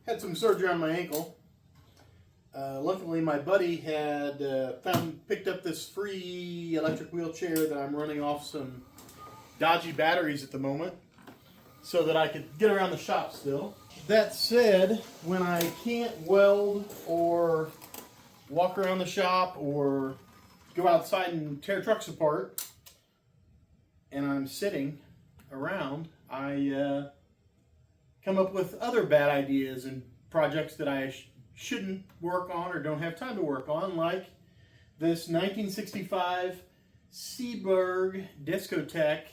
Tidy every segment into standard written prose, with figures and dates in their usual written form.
Had some surgery on my ankle. Luckily, my buddy had picked up this free electric wheelchair that I'm running off some dodgy batteries at the moment, so that I could get around the shop still. That said, when I can't weld or walk around the shop or go outside and tear trucks apart, and I'm sitting around, I come up with other bad ideas and projects that I shouldn't work on or don't have time to work on, like this 1965 Seaberg Discotheque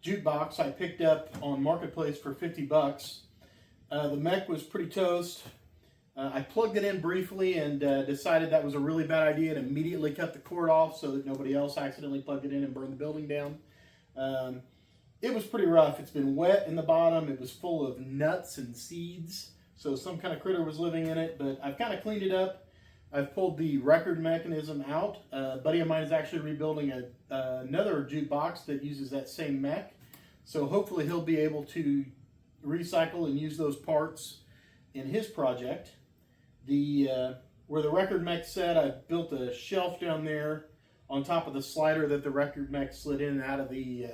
jukebox I picked up on Marketplace for 50 bucks. The mech was pretty toast. I plugged it in briefly and decided that was a really bad idea and immediately cut the cord off so that nobody else accidentally plugged it in and burned the building down. It was pretty rough. It's been wet in the bottom. It was full of nuts and seeds, so some kind of critter was living in it, but I've kind of cleaned it up. I've pulled the record mechanism out. A buddy of mine is actually rebuilding another jukebox that uses that same mech, so hopefully he'll be able to recycle and use those parts in his project. Where the record mech sat, I built a shelf down there on top of the slider that the record mech slid in and out of the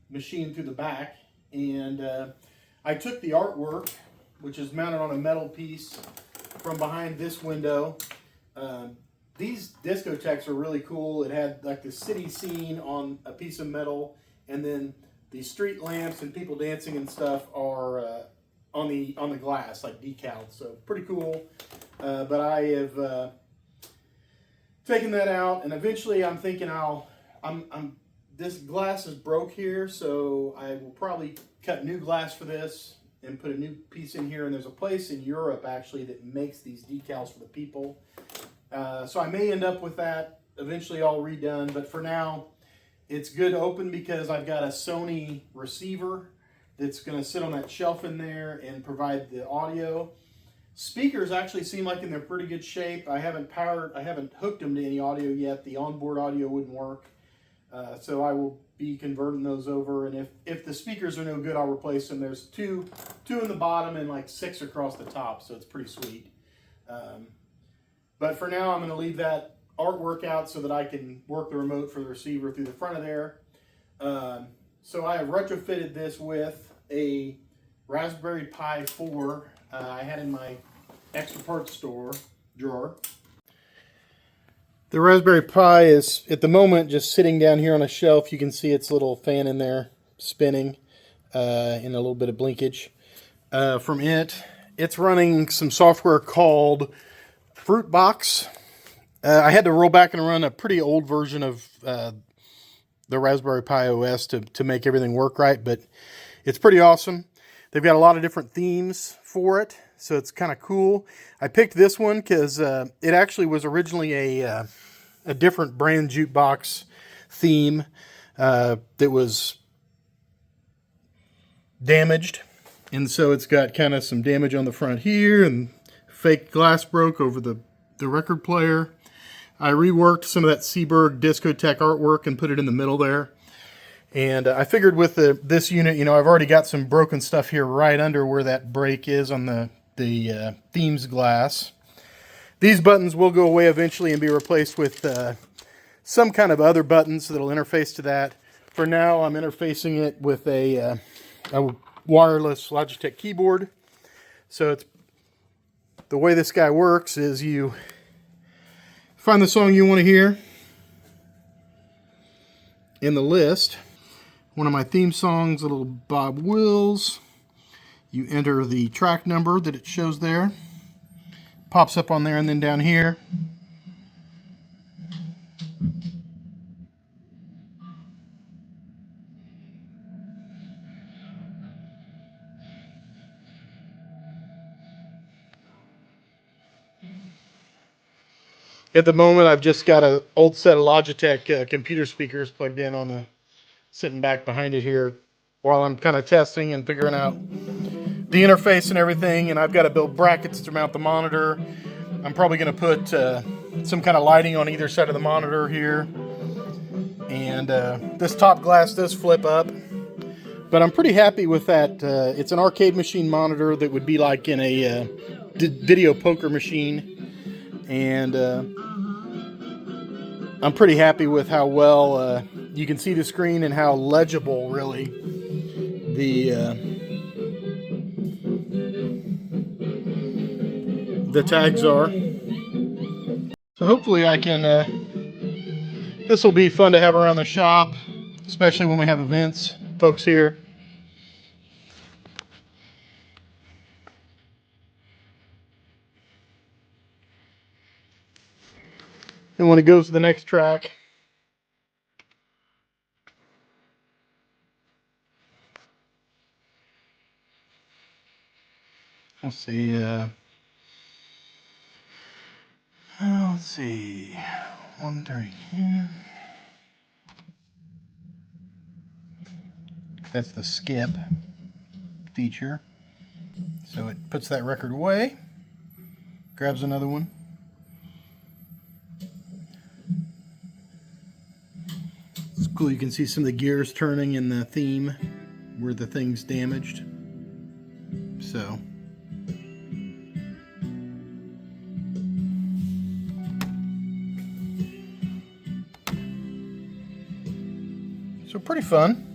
machine through the back, and I took the artwork, which is mounted on a metal piece, from behind this window. These discotheques are really cool. It had like the city scene on a piece of metal, and then the street lamps and people dancing and stuff are on the glass, like decals. So pretty cool. But I have taken that out, and eventually I'm thinking this glass is broke here, so I will probably cut new glass for this and put a new piece in here. And there's a place in Europe actually that makes these decals for the people. So I may end up with that eventually all redone, but for now it's good open because I've got a Sony receiver that's going to sit on that shelf in there and provide the audio. Speakers actually seem like they're pretty good shape. I haven't hooked them to any audio yet. The onboard audio wouldn't work. So I will be converting those over, and if the speakers are no good, I'll replace them. There's two in the bottom and like 6 across the top, so it's pretty sweet. But for now, I'm going to leave that artwork out so that I can work the remote for the receiver through the front of there. So I have retrofitted this with a Raspberrypi 4 I had in my extra parts store drawer. The Raspberrypi is, at the moment, just sitting down here on a shelf. You can see its little fan in there spinning in a little bit of blinkage from it. It's running some software called Fruitbox. I had to roll back and run a pretty old version of the Raspberrypi OS to make everything work right, but it's pretty awesome. They've got a lot of different themes for it, so it's kind of cool. I picked this one because it actually was originally a different brand jukebox theme that was damaged, and so it's got kind of some damage on the front here, and fake glass broke over the record player. I reworked some of that Seaberg Discotheque artwork and put it in the middle there. And I figured with this unit, I've already got some broken stuff here right under where that break is on the themes glass. These buttons will go away eventually and be replaced with some kind of other buttons that'll interface to that. For now, I'm interfacing it with a wireless Logitech keyboard. So the way this guy works is you find the song you want to hear in the list. One of my theme songs, a little Bob Wills. You enter the track number that it shows there. Pops up on there, and then down here. At the moment, I've just got an old set of Logitech computer speakers plugged in sitting back behind it here while I'm kind of testing and figuring out the interface and everything. And I've got to build brackets to mount the monitor. I'm probably going to put some kind of lighting on either side of the monitor here. And this top glass does flip up, But I'm pretty happy with that. It's an arcade machine monitor that would be like in a video poker machine. And I'm pretty happy with how well you can see the screen and how legible, really, the tags are. So hopefully I can, this will be fun to have around the shop, especially when we have events, folks here. And when it goes to the next track, let's see, let's see, 1, 3, yeah. That's the skip feature. So it puts that record away, grabs another one. It's cool, you can see some of the gears turning in the theme where the thing's damaged. So pretty fun.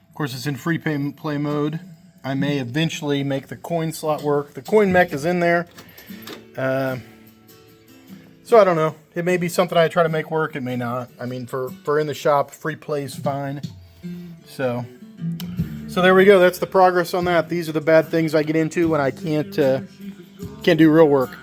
Of course, it's in free play mode. I may eventually make the coin slot work. The coin mech is in there. So I don't know. It may be something I try to make work. It may not. I mean, for in the shop, free play is fine. So there we go. That's the progress on that. These are the bad things I get into when I can't do real work.